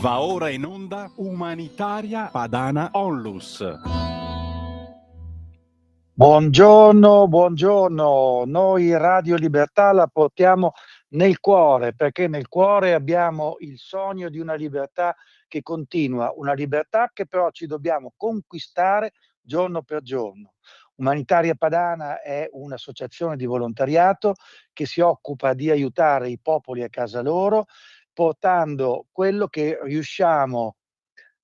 Va ora in onda Umanitaria Padana Onlus. Buongiorno, buongiorno. Noi Radio Libertà la portiamo nel cuore, perché nel cuore abbiamo il sogno di una libertà che continua, una libertà che però ci dobbiamo conquistare giorno per giorno. Umanitaria Padana è un'associazione di volontariato che si occupa di aiutare i popoli a casa loro, portando quello che riusciamo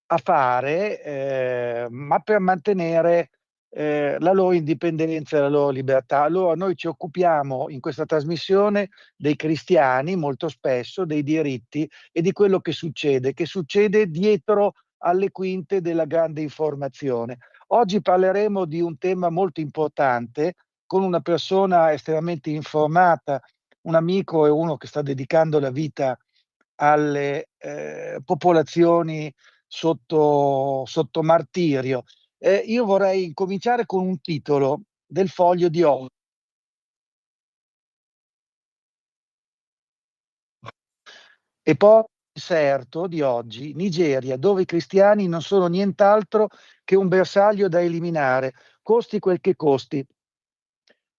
a fare, ma per mantenere la loro indipendenza e la loro libertà. Allora noi ci occupiamo in questa trasmissione dei cristiani, molto spesso, dei diritti e di quello che succede dietro alle quinte della grande informazione. Oggi parleremo di un tema molto importante con una persona estremamente informata, un amico e uno che sta dedicando la vita alle popolazioni sotto martirio. Io vorrei incominciare con un titolo del Foglio di oggi. E poi inserto di oggi, Nigeria, dove i cristiani non sono nient'altro che un bersaglio da eliminare, costi quel che costi.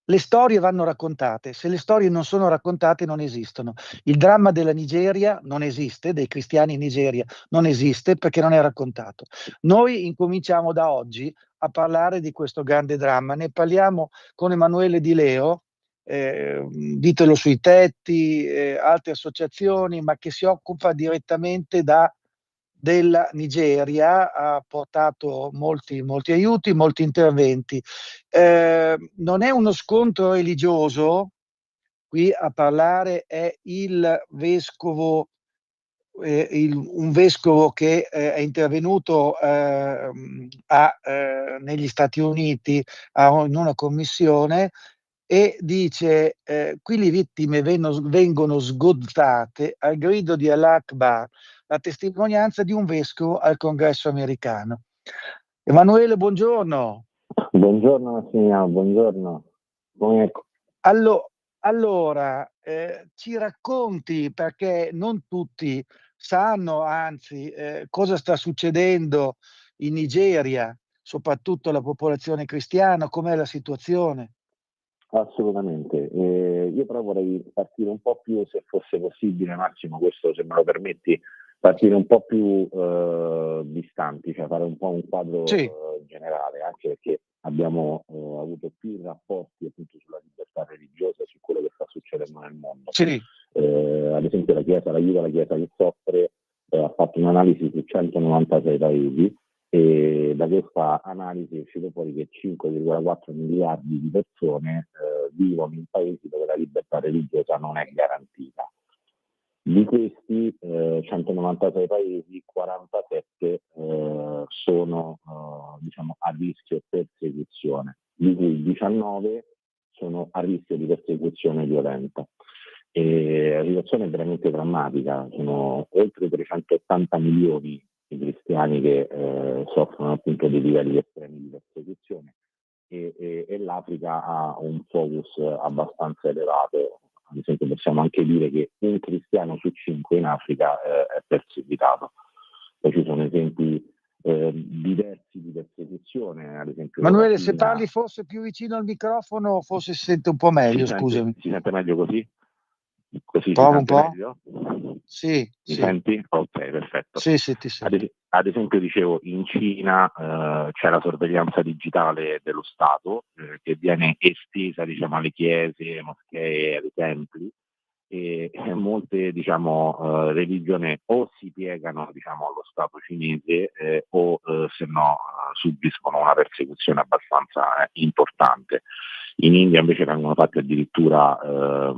Le storie vanno raccontate, se le storie non sono raccontate non esistono. Il dramma della Nigeria non esiste, dei cristiani in Nigeria non esiste perché non è raccontato. Noi incominciamo da oggi a parlare di questo grande dramma, ne parliamo con Emanuele Di Leo, ditelo sui tetti, altre associazioni, ma che si occupa direttamente della Nigeria, ha portato molti aiuti, molti interventi. Non è uno scontro religioso, qui a parlare è il vescovo, un vescovo che è intervenuto negli Stati Uniti in una commissione e dice qui le vittime vengono sgozzate al grido di Allah Akbar, la testimonianza di un vescovo al Congresso americano. Emanuele, buongiorno. Buongiorno Massimiliano, buongiorno. Allora, ci racconti, perché non tutti sanno, anzi, cosa sta succedendo in Nigeria, soprattutto la popolazione cristiana, com'è la situazione? Assolutamente. Io però vorrei partire un po' più, se fosse possibile, Massimo, questo se me lo permetti, partire un po' più distanti, cioè fare un po' un quadro Sì. generale, anche perché abbiamo avuto più rapporti appunto sulla libertà religiosa, su quello che sta succedendo nel mondo. Sì. Ad esempio la Chiesa che soffre, ha fatto un'analisi su 196 paesi e da questa analisi è uscito fuori che 5,4 miliardi di persone vivono in paesi dove la libertà religiosa non è garantita. Di questi 196 paesi, 47 sono diciamo a rischio persecuzione, di cui 19 sono a rischio di persecuzione violenta. E la situazione è veramente drammatica, sono oltre 380 milioni i cristiani che soffrono appunto dei livelli estremi di persecuzione e l'Africa ha un focus abbastanza elevato. Ad esempio possiamo anche dire che un cristiano su 5 in Africa è perseguitato. Poi ci sono esempi diversi di persecuzione, ad esempio Manuele, se parli forse più vicino al microfono, forse si sente un po' meglio, scusami. Si sente meglio così? Così prova si sente un po'? meglio? Sì. Mi senti? Ok, perfetto. Sì, ti sento. Ad esempio, dicevo, in Cina c'è la sorveglianza digitale dello Stato che viene estesa, diciamo, alle chiese, moschee, ai templi e molte, diciamo, religioni o si piegano, diciamo, allo Stato cinese o se no subiscono una persecuzione abbastanza importante. In India invece vengono fatte addirittura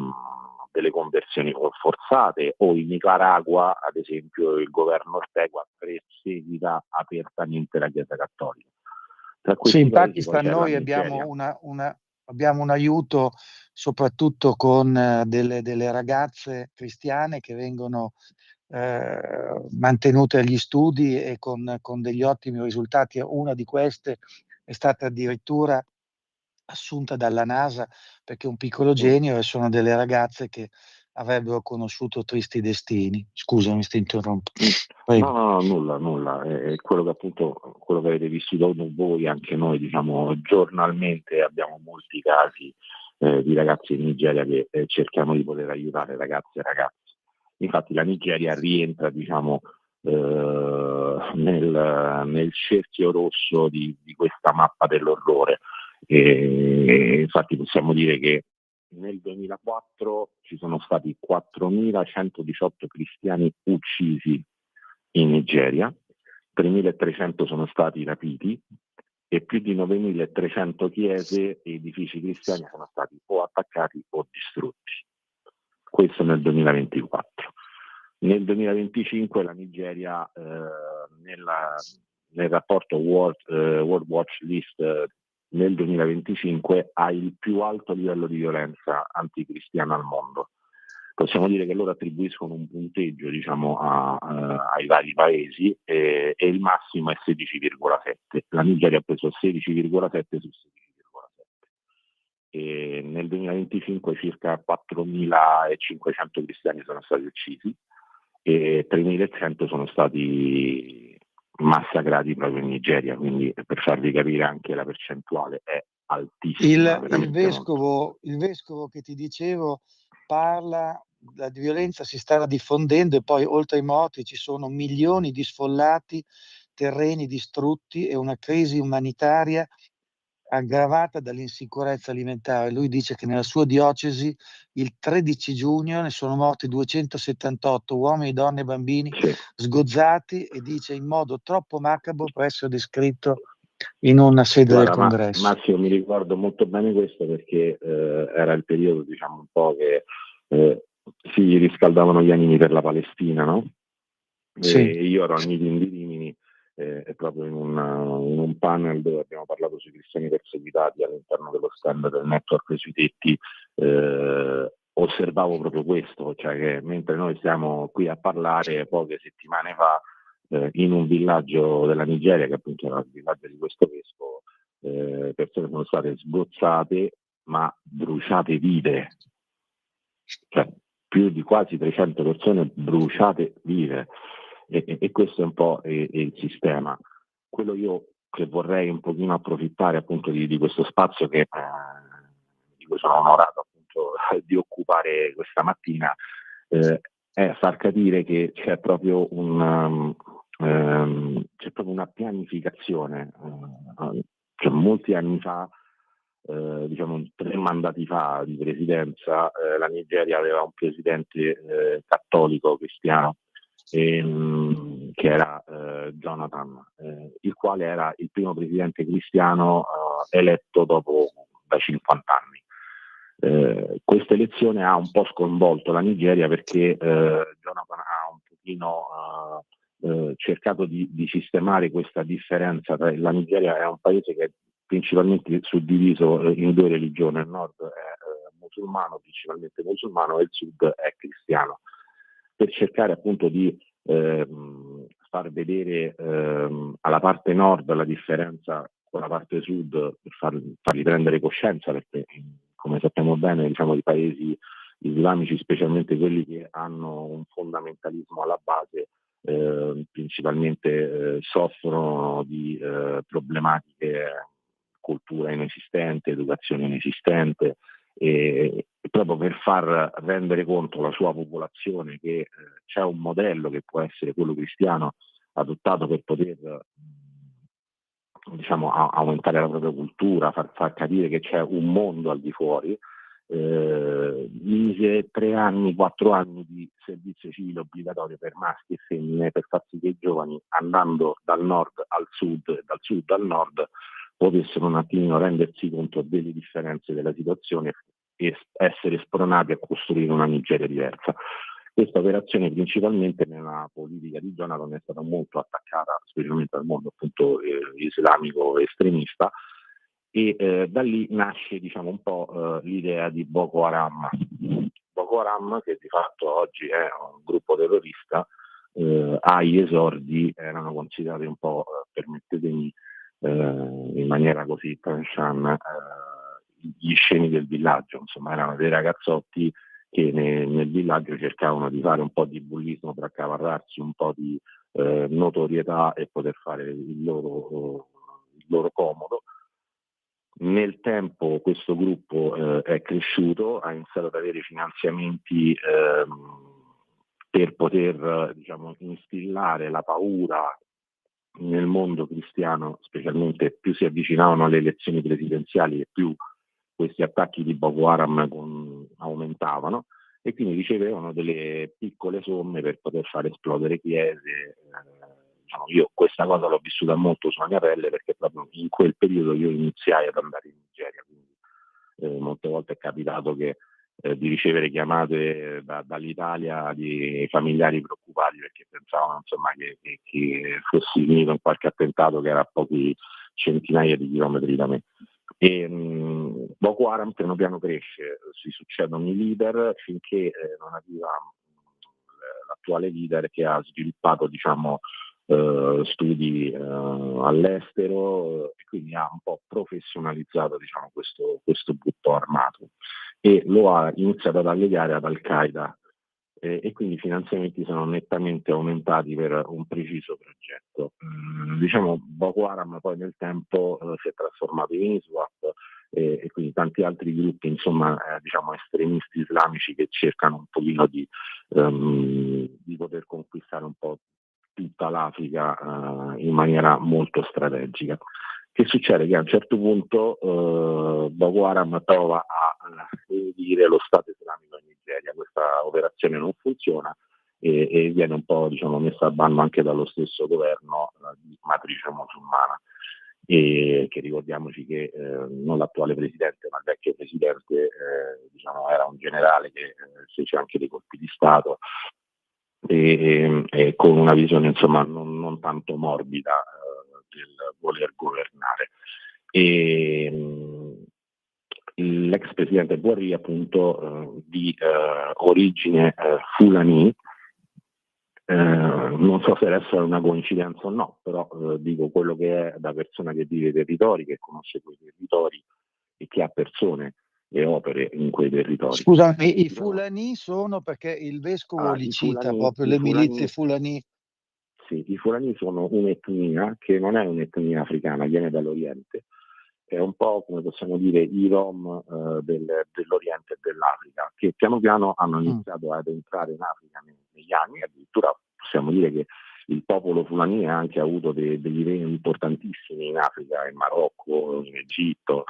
delle conversioni forzate, o in Nicaragua, ad esempio, il governo Ortega perseguita apertamente la Chiesa Cattolica. Sì, in Pakistan noi abbiamo un aiuto soprattutto con delle ragazze cristiane che vengono mantenute agli studi e con degli ottimi risultati. Una di queste è stata addirittura assunta dalla NASA perché è un piccolo genio e sono delle ragazze che avrebbero conosciuto tristi destini. Scusami, ti interrompo. Prego. No, nulla. È quello che appunto, quello che avete vissuto voi, anche noi, diciamo, giornalmente abbiamo molti casi di ragazzi in Nigeria che cerchiamo di poter aiutare, ragazzi e ragazze. Infatti la Nigeria rientra, diciamo, nel cerchio rosso di questa mappa dell'orrore. E infatti possiamo dire che nel 2004 ci sono stati 4.118 cristiani uccisi in Nigeria, 3.300 sono stati rapiti e più di 9.300 chiese e edifici cristiani sono stati o attaccati o distrutti. Questo nel 2024. Nel 2025 la Nigeria nel rapporto World Watch List nel 2025 ha il più alto livello di violenza anticristiana al mondo. Possiamo dire che loro attribuiscono un punteggio, diciamo, ai vari paesi e il massimo è 16,7. La Nigeria ha preso 16,7 su 16,7. E nel 2025 circa 4.500 cristiani sono stati uccisi e 3.100 sono stati massacrati proprio in Nigeria, quindi per farvi capire anche la percentuale è altissima. Il vescovo che ti dicevo parla, la violenza si sta diffondendo e poi oltre ai morti ci sono milioni di sfollati, terreni distrutti e una crisi umanitaria aggravata dall'insicurezza alimentare. Lui dice che nella sua diocesi il 13 giugno ne sono morti 278 uomini, donne e bambini sgozzati, e dice in modo troppo macabro per essere descritto in una sede del congresso. Massimo, mi ricordo molto bene questo perché era il periodo, diciamo, un po' che si riscaldavano gli animi per la Palestina, no? Sì. E io ero al meeting di Rimini proprio in un panel dove abbiamo parlato sui cristiani perseguitati all'interno dello stand del network sui tetti. Osservavo proprio questo, cioè che mentre noi stiamo qui a parlare, poche settimane fa in un villaggio della Nigeria, che appunto era il villaggio di questo vescovo, persone sono state sgozzate ma bruciate vive, cioè più di quasi 300 persone bruciate vive, e questo è un po' il sistema. Quello io che vorrei un pochino approfittare appunto di questo spazio di cui sono onorato appunto di occupare questa mattina, è far capire che c'è proprio una pianificazione. Cioè, molti anni fa, diciamo 3 mandati fa di presidenza, la Nigeria aveva un presidente cattolico cristiano che era Jonathan, il quale era il primo presidente cristiano eletto da 50 anni. Questa elezione ha un po' sconvolto la Nigeria perché Jonathan ha un pochino cercato di sistemare questa differenza. La Nigeria è un paese che è principalmente suddiviso in 2 religioni: il nord è musulmano, principalmente musulmano, e il sud è cristiano, per cercare appunto di far vedere alla parte nord la differenza con la parte sud, per fargli prendere coscienza, perché come sappiamo bene, diciamo, i paesi islamici, specialmente quelli che hanno un fondamentalismo alla base, principalmente soffrono di problematiche, cultura inesistente, educazione inesistente, e proprio per far rendere conto alla sua popolazione che c'è un modello che può essere quello cristiano adottato per poter diciamo aumentare la propria cultura, far capire che c'è un mondo al di fuori. Mise 3 anni, 4 anni di servizio civile obbligatorio per maschi e femmine, per far sì che i giovani, andando dal nord al sud e dal sud al nord, potessero un attimino rendersi conto delle differenze della situazione e essere spronati a costruire una Nigeria diversa. Questa operazione, principalmente nella politica di Jonathan, è stata molto attaccata, specialmente dal mondo appunto islamico estremista, e da lì nasce, diciamo, un po' l'idea di Boko Haram. Boko Haram, che di fatto oggi è un gruppo terrorista, agli esordi erano considerati un po', permettetemi in maniera così tranchant, gli scemi del villaggio. Insomma, erano dei ragazzotti che nel villaggio cercavano di fare un po' di bullismo per accaparrarsi un po' di notorietà e poter fare il loro comodo. Nel tempo questo gruppo è cresciuto, ha iniziato ad avere finanziamenti per poter diciamo, instillare la paura nel mondo cristiano, specialmente più si avvicinavano alle elezioni presidenziali e più questi attacchi di Boko Haram aumentavano, e quindi ricevevano delle piccole somme per poter fare esplodere chiese. Diciamo, io questa cosa l'ho vissuta molto sulla mia pelle, perché proprio in quel periodo io iniziai ad andare in Nigeria, quindi molte volte è capitato di ricevere chiamate dall'Italia di familiari preoccupati perché pensavano insomma che fossi finito in qualche attentato che era a pochi centinaia di chilometri da me. E Boko Haram piano piano cresce, si succedono i leader finché non arriva l'attuale leader, che ha sviluppato diciamo studi all'estero, e quindi ha un po' professionalizzato diciamo questo gruppo armato e lo ha iniziato ad allegare ad Al-Qaeda, e quindi i finanziamenti sono nettamente aumentati per un preciso progetto. Diciamo Boko Haram poi nel tempo si è trasformato in ISWAP, e quindi tanti altri gruppi insomma diciamo estremisti islamici che cercano un pochino di poter conquistare un po' tutta l'Africa in maniera molto strategica. Che succede? Che a un certo punto Boko Haram prova a dire lo Stato islamico in Nigeria, questa operazione non funziona e viene un po' diciamo, messa a bando anche dallo stesso governo di matrice musulmana, e che ricordiamoci che non l'attuale presidente ma il vecchio presidente diciamo, era un generale che fece anche dei colpi di Stato e con una visione insomma non tanto morbida del voler governare. E l'ex presidente Buhari appunto di origine Fulani, non so se adesso è una coincidenza o no, però dico quello che è da persona che vive i territori, che conosce quei territori e che ha persone e opere in quei territori. Scusami, i Fulani sono, perché il vescovo li cita proprio, le milizie Fulani. Sì, i Fulani sono un'etnia che non è un'etnia africana, viene dall'Oriente, è un po' come possiamo dire i Rom dell'Oriente e dell'Africa, che piano piano hanno iniziato ad entrare in Africa negli anni, addirittura possiamo dire che il popolo Fulani ha anche avuto degli regni importantissimi in Africa, in Marocco, in Egitto.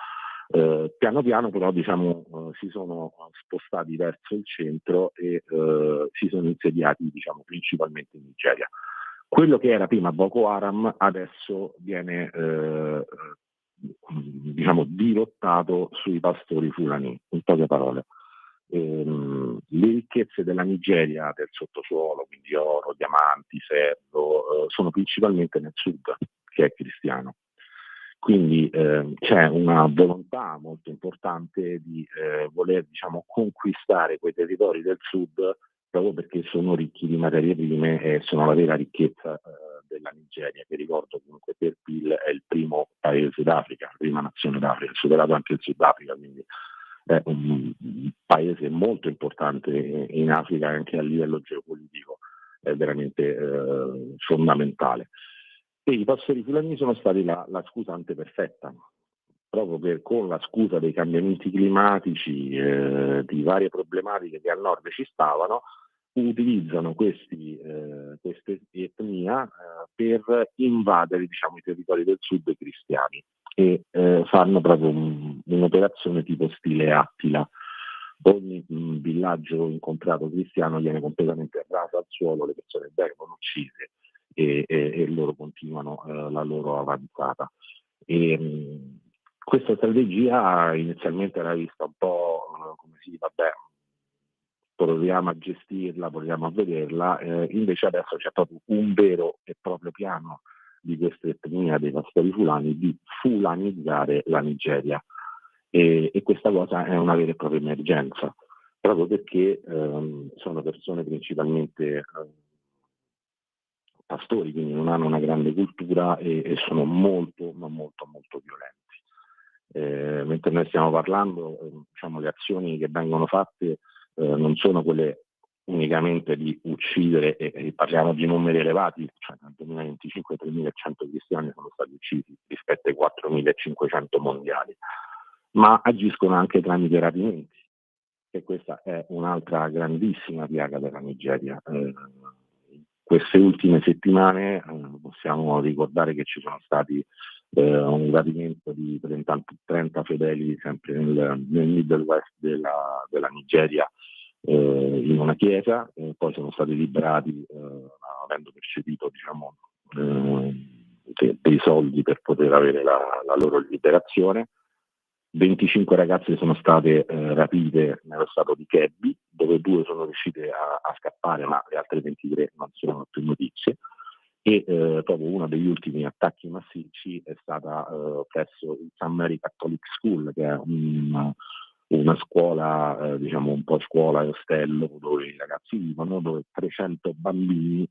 Piano piano però diciamo si sono spostati verso il centro e si sono insediati diciamo principalmente in Nigeria. Quello che era prima Boko Haram adesso viene diciamo dirottato sui pastori Fulani, in poche parole. Le ricchezze della Nigeria, del sottosuolo, quindi oro, diamanti, ferro, sono principalmente nel sud, che è cristiano. Quindi c'è una volontà molto importante di voler diciamo, conquistare quei territori del sud, proprio perché sono ricchi di materie prime e sono la vera ricchezza della Nigeria, che ricordo comunque per PIL è il primo paese d'Africa, la prima nazione d'Africa, superato anche il Sudafrica, quindi è un paese molto importante in Africa e anche a livello geopolitico è veramente fondamentale. E i pastori fulani sono stati la scusante perfetta, proprio con la scusa dei cambiamenti climatici, di varie problematiche che al nord ci stavano, utilizzano queste etnia per invadere diciamo, i territori del sud cristiani e fanno proprio un'operazione tipo stile Attila. Ogni villaggio incontrato cristiano viene completamente raso al suolo, le persone vengono uccise e loro continuano la loro avanzata. Questa strategia inizialmente era vista un po' come si vabbè, proviamo a gestirla, proviamo a vederla, invece adesso c'è proprio un vero e proprio piano di questa etnia dei pastori fulani di fulanizzare la Nigeria, e questa cosa è una vera e propria emergenza, proprio perché sono persone principalmente pastori, quindi non hanno una grande cultura e sono molto, ma molto, molto violenti. Mentre noi stiamo parlando, diciamo, le azioni che vengono fatte non sono quelle unicamente di uccidere, e parliamo di numeri elevati, cioè nel 2025 3.100 cristiani sono stati uccisi rispetto ai 4.500 mondiali, ma agiscono anche tramite rapimenti, e questa è un'altra grandissima piaga della Nigeria. Queste ultime settimane possiamo ricordare che ci sono stati un rapimento di 30 fedeli sempre nel Middle West della Nigeria, in una chiesa, poi sono stati liberati avendo percepito dei soldi per poter avere la loro liberazione. 25 ragazze sono state rapite nello stato di Kebbi, dove 2 sono riuscite a scappare, ma le altre 23 non si hanno più notizie. E proprio uno degli ultimi attacchi massicci è stata presso il St. Mary Catholic School, che è una scuola, diciamo un po' scuola e ostello, dove i ragazzi vivono, dove 300 bambini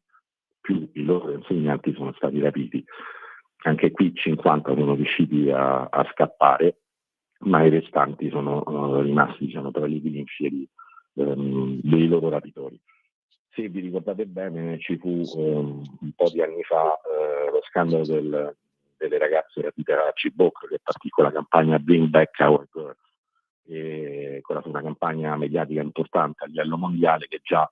più i loro insegnanti sono stati rapiti. Anche qui 50 sono riusciti a scappare, ma i restanti sono rimasti, diciamo, tra i beneficiari dei loro rapitori. Se vi ricordate bene, ci fu un po' di anni fa lo scandalo delle ragazze rapite a Chibok, che partì con la campagna Bring Back Our Girls, e quella fu una campagna mediatica importante a livello mondiale, che già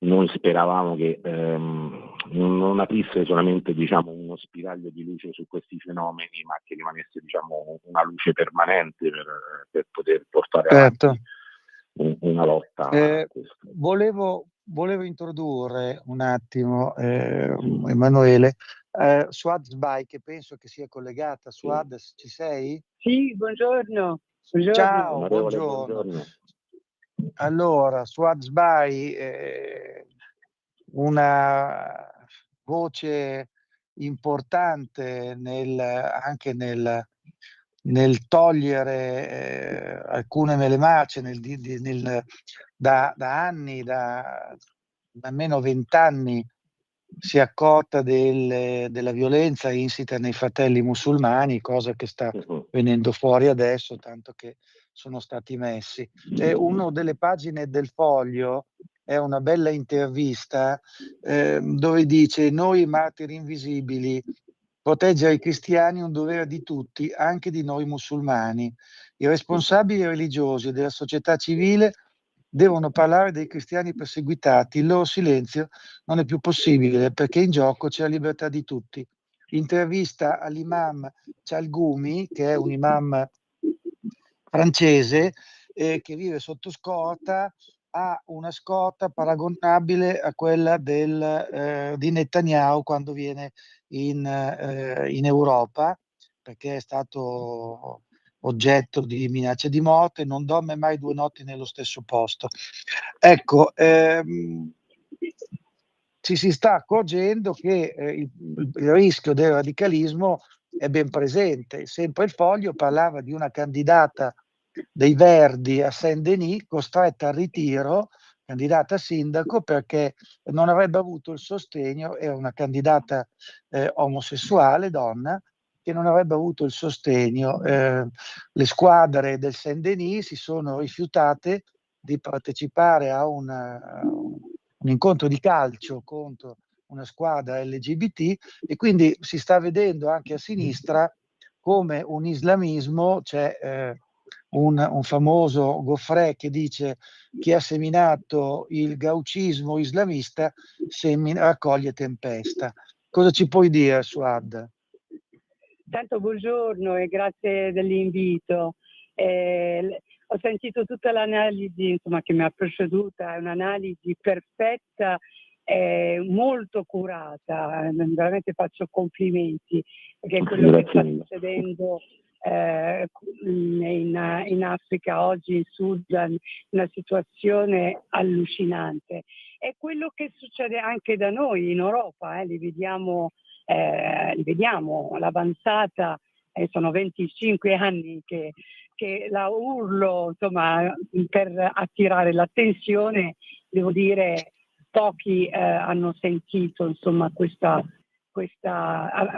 noi speravamo che non aprisse solamente, diciamo, uno spiraglio di luce su questi fenomeni, ma che rimanesse, diciamo, una luce permanente per poter portare avanti una lotta a questo. Volevo introdurre un attimo Emanuele, Suad Sbai, che penso che sia collegata. Suad, ci sei? Sì, buongiorno. Ciao, buongiorno. Allora, Suad Sbai, una voce importante anche nel togliere alcune melemace, da anni, da almeno 20 anni, si è accorta della violenza insita nei fratelli musulmani, cosa che sta venendo fuori adesso, tanto che sono stati messi. Una delle pagine del Foglio è una bella intervista dove dice: noi martiri invisibili, proteggere i cristiani è un dovere di tutti, anche di noi musulmani. I responsabili religiosi della società civile devono parlare dei cristiani perseguitati, il loro silenzio non è più possibile perché in gioco c'è la libertà di tutti. Intervista all'imam Chalgoumi, che è un imam francese che vive sotto scorta, ha una scorta paragonabile a quella di Netanyahu quando viene in Europa, perché è stato oggetto di minacce di morte, non dorme mai 2 notti nello stesso posto. Ecco, ci si sta accorgendo che il rischio del radicalismo è ben presente. Sempre il Foglio parlava di una candidata dei Verdi a Saint-Denis costretta al ritiro, candidata a sindaco, perché non avrebbe avuto il sostegno, era una candidata omosessuale, donna, che non avrebbe avuto il sostegno. Le squadre del Saint-Denis si sono rifiutate di partecipare a un incontro di calcio contro una squadra LGBT, e quindi si sta vedendo anche a sinistra come un islamismo, c'è un famoso Goffrey che dice: chi ha seminato il gauchismo islamista raccoglie tempesta. Cosa ci puoi dire, Suad? Tanto buongiorno e grazie dell'invito. Ho sentito tutta l'analisi, insomma, che mi ha preceduta, è un'analisi perfetta, molto curata, veramente faccio complimenti, perché quello che sta succedendo in Africa oggi, in Sudan, una situazione allucinante. È quello che succede anche da noi in Europa, li vediamo l'avanzata, sono 25 anni che la urlo, insomma, per attirare l'attenzione. Devo dire, pochi hanno sentito, insomma, questa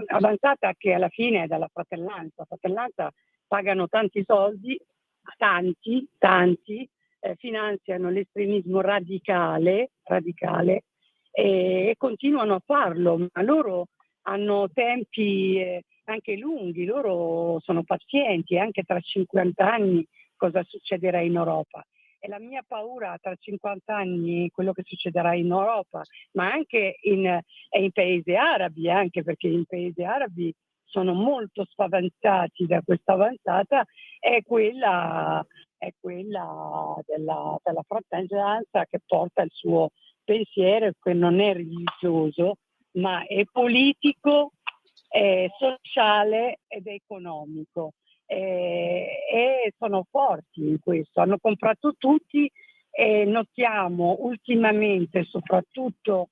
avanzata, che alla fine è dalla Fratellanza. Fratellanza pagano tanti soldi, tanti, finanziano l'estremismo radicale e continuano a farlo, ma loro hanno tempi anche lunghi, loro sono pazienti, anche tra 50 anni cosa succederà in Europa. E la mia paura tra 50 anni quello che succederà in Europa, ma anche in paesi arabi, anche perché in paesi arabi sono molto spaventati da questa avanzata, è quella della fratellanza che porta il suo pensiero, che non è religioso, ma è politico, è sociale ed è economico. E sono forti in questo, hanno comprato tutti e notiamo ultimamente, soprattutto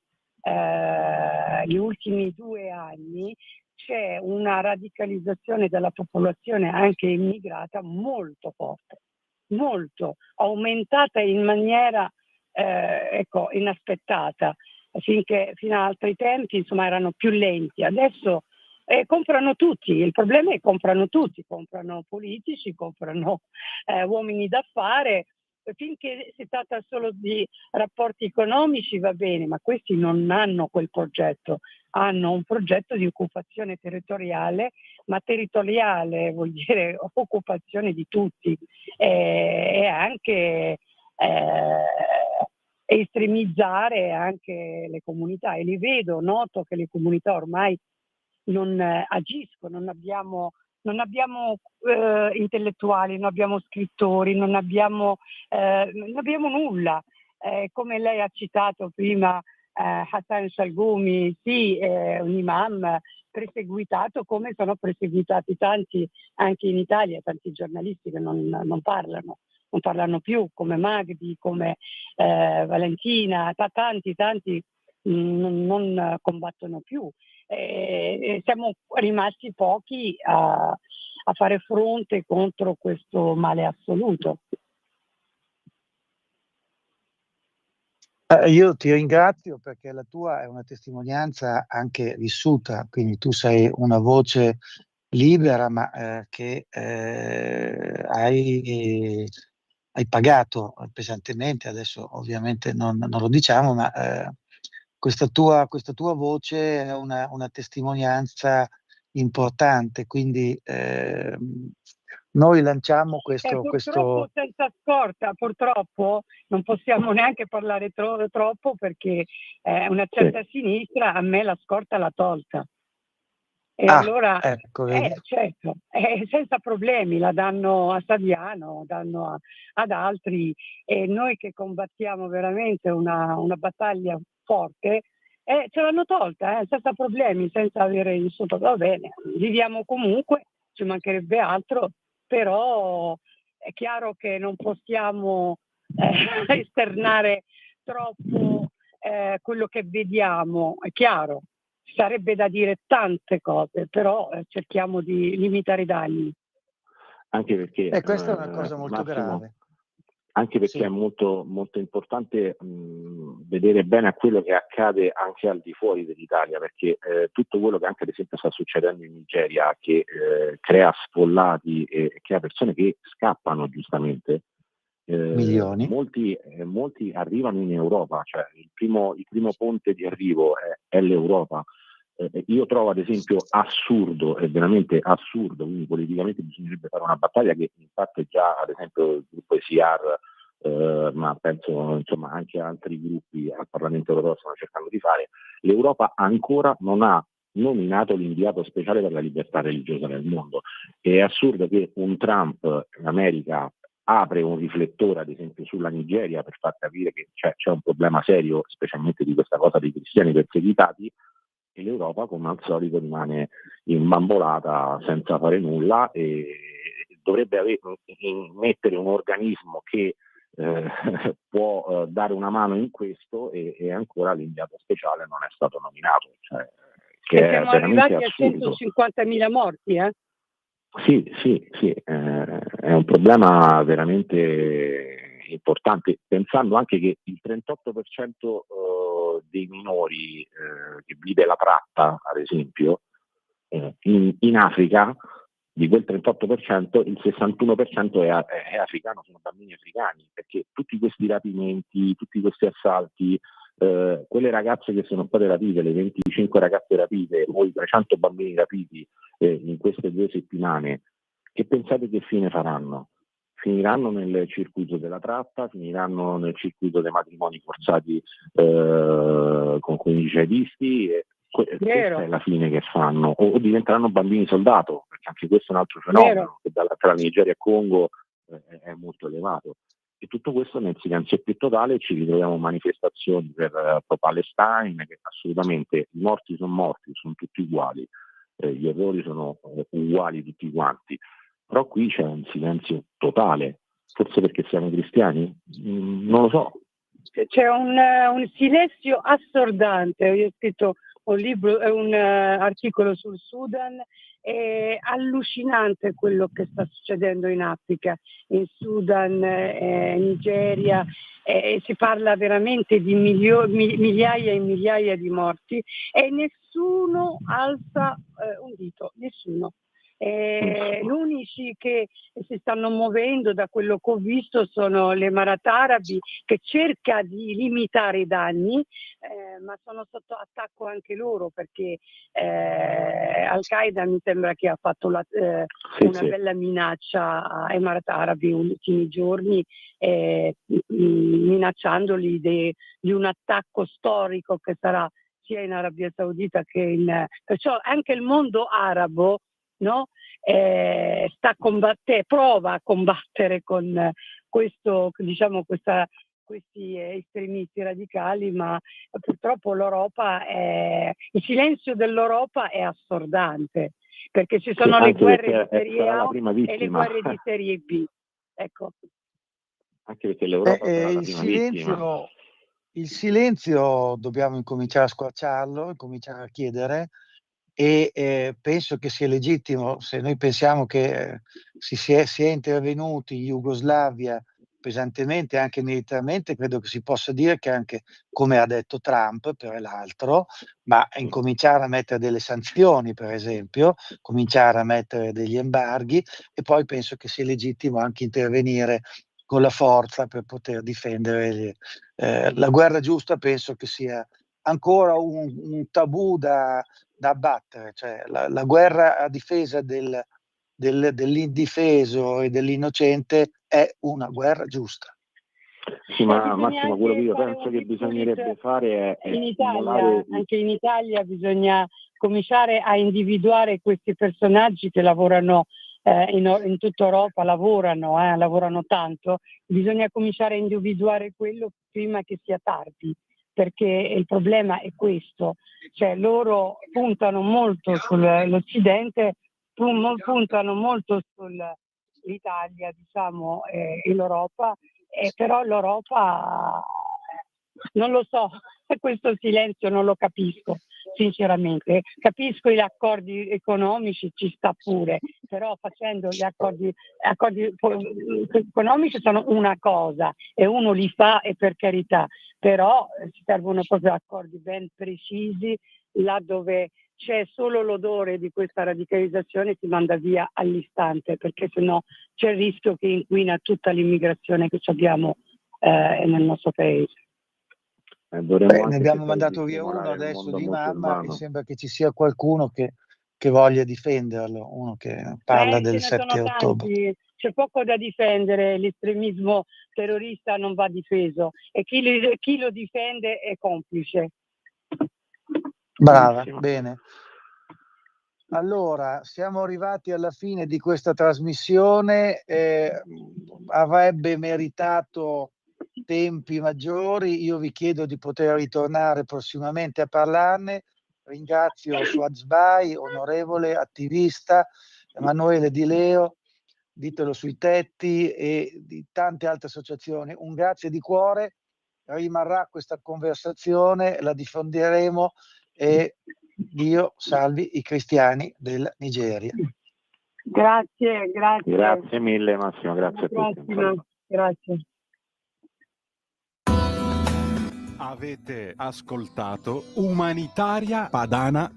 gli ultimi 2 anni, c'è una radicalizzazione della popolazione anche immigrata molto forte, molto aumentata in maniera inaspettata, fino a altri tempi insomma erano più lenti, adesso comprano tutti, il problema è che comprano tutti, comprano politici, comprano uomini d'affari, finché si tratta solo di rapporti economici va bene, ma questi non hanno quel progetto, hanno un progetto di occupazione territoriale, ma territoriale vuol dire occupazione di tutti e anche estremizzare anche le comunità, e li vedo, noto che le comunità ormai non agiscono, non abbiamo intellettuali, non abbiamo scrittori, non abbiamo nulla. Come lei ha citato prima, Hassan Shalgumi, sì, un imam perseguitato come sono perseguitati tanti anche in Italia, tanti giornalisti che non parlano più, come Magdi, come Valentina, tanti non combattono più. Siamo rimasti pochi a fare fronte contro questo male assoluto. Io ti ringrazio perché la tua è una testimonianza anche vissuta, quindi tu sei una voce libera, ma che hai pagato pesantemente, adesso ovviamente non lo diciamo, ma questa tua voce è una testimonianza importante, quindi noi lanciamo Purtroppo senza scorta, purtroppo non possiamo neanche parlare troppo perché una certa sinistra a me la scorta l'ha tolta. E allora, ecco, certo, senza problemi la danno a Saviano, danno ad altri, e noi che combattiamo veramente una battaglia forte, ce l'hanno tolta, senza problemi, senza avere insulto. Va bene, viviamo comunque, ci mancherebbe altro, però è chiaro che non possiamo esternare troppo quello che vediamo, è chiaro. Sarebbe da dire tante cose, però cerchiamo di limitare i danni. Anche perché questa è una cosa molto grave. Anche perché è molto, molto importante vedere bene a quello che accade anche al di fuori dell'Italia, perché tutto quello che anche ad esempio sta succedendo in Nigeria, che crea sfollati e crea persone che scappano giustamente, milioni. Molti arrivano in Europa, cioè il primo ponte di arrivo è l'Europa. Io trovo ad esempio assurdo, è veramente assurdo, quindi politicamente bisognerebbe fare una battaglia che infatti già ad esempio il gruppo ECR, ma penso insomma anche altri gruppi al Parlamento europeo stanno cercando di fare. L'Europa ancora non ha nominato l'inviato speciale per la libertà religiosa nel mondo. È assurdo che un Trump in America apre un riflettore ad esempio sulla Nigeria per far capire che c'è un problema serio, specialmente di questa cosa dei cristiani perseguitati, e l'Europa come al solito rimane imbambolata senza fare nulla, e dovrebbe mettere un organismo che può dare una mano in questo, e ancora l'inviato speciale non è stato nominato, che è siamo veramente arrivati assurdo. a 150.000 morti, Sì, è un problema veramente importante, pensando anche che il 38% dei minori che vive la tratta, ad esempio, in Africa di quel 38% il 61% è africano, sono bambini africani, perché tutti questi rapimenti, tutti questi assalti, quelle ragazze che sono state rapite, le 25 ragazze rapite o i 300 bambini rapiti in queste 2 settimane, che pensate che fine faranno? Finiranno nel circuito della tratta, finiranno nel circuito dei matrimoni forzati con i jihadisti, questa è la fine che fanno, o diventeranno bambini soldato, perché anche questo è un altro fenomeno che tra Nigeria e Congo è molto elevato. E tutto questo nel silenzio più totale. Ci ritroviamo manifestazioni pro Palestine, che assolutamente i morti, sono tutti uguali, gli errori sono uguali tutti quanti, però qui c'è un silenzio totale, forse perché siamo cristiani? Non lo so. C'è un silenzio assordante. Io ho scritto un articolo sul Sudan. È allucinante quello che sta succedendo in Africa, in Sudan, Nigeria, si parla veramente di migliaia e migliaia di morti e nessuno alza un dito, nessuno. Gli unici che si stanno muovendo, da quello che ho visto, sono le Emirat Arabi, che cerca di limitare i danni, ma sono sotto attacco anche loro, perché Al-Qaeda mi sembra che ha fatto una bella minaccia a Emirat Arabi negli ultimi giorni, minacciandoli di un attacco storico che sarà sia in Arabia Saudita che perciò anche il mondo arabo, no? Prova a combattere con questo, diciamo, questi estremisti radicali, ma purtroppo il silenzio dell'Europa è assordante, perché ci sono le guerre di serie A e le guerre di serie B. Ecco. Anche perché l'Europa sarà la prima vittima. Il silenzio dobbiamo incominciare a squarciarlo, incominciare a chiedere, e penso che sia legittimo. Se noi pensiamo che si è intervenuti in Jugoslavia pesantemente anche militarmente, credo che si possa dire che anche, come ha detto Trump per l'altro, ma incominciare a mettere delle sanzioni, per esempio, cominciare a mettere degli embarghi, e poi penso che sia legittimo anche intervenire con la forza per poter difendere la guerra giusta. Penso che sia ancora un tabù da abbattere, cioè la guerra a difesa dell'indifeso e dell'innocente è una guerra giusta. Sì, ma Massimo, quello che io penso che bisognerebbe fare è anche in Italia bisogna cominciare a individuare questi personaggi che lavorano in tutta Europa, lavorano tanto. Bisogna cominciare a individuare quello prima che sia tardi, perché il problema è questo, cioè loro puntano molto sull'Occidente, puntano molto sull'Italia, diciamo, e l'Europa, però l'Europa non lo so, questo silenzio non lo capisco, sinceramente. Capisco gli accordi economici, ci sta pure, però facendo gli accordi economici sono una cosa e uno li fa, e per carità, però ci servono proprio accordi ben precisi, là dove c'è solo l'odore di questa radicalizzazione si manda via all'istante, perché sennò c'è il rischio che inquina tutta l'immigrazione che abbiamo nel nostro paese. Ne abbiamo mandato via uno adesso di Mamma e sembra che ci sia qualcuno che voglia difenderlo, uno che parla del 7 ottobre. C'è poco da difendere, l'estremismo terrorista non va difeso e chi lo difende è complice. Brava, bene. Allora, siamo arrivati alla fine di questa trasmissione, avrebbe meritato tempi maggiori. Io vi chiedo di poter ritornare prossimamente a parlarne. Ringrazio Suad Sbai, onorevole attivista, Emanuele Di Leo, ditelo sui tetti, e di tante altre associazioni. Un grazie di cuore, rimarrà questa conversazione, la diffonderemo, e Dio salvi i cristiani della Nigeria. Grazie. Grazie mille Massimo, grazie a tutti. Grazie. Avete ascoltato Umanitaria Padana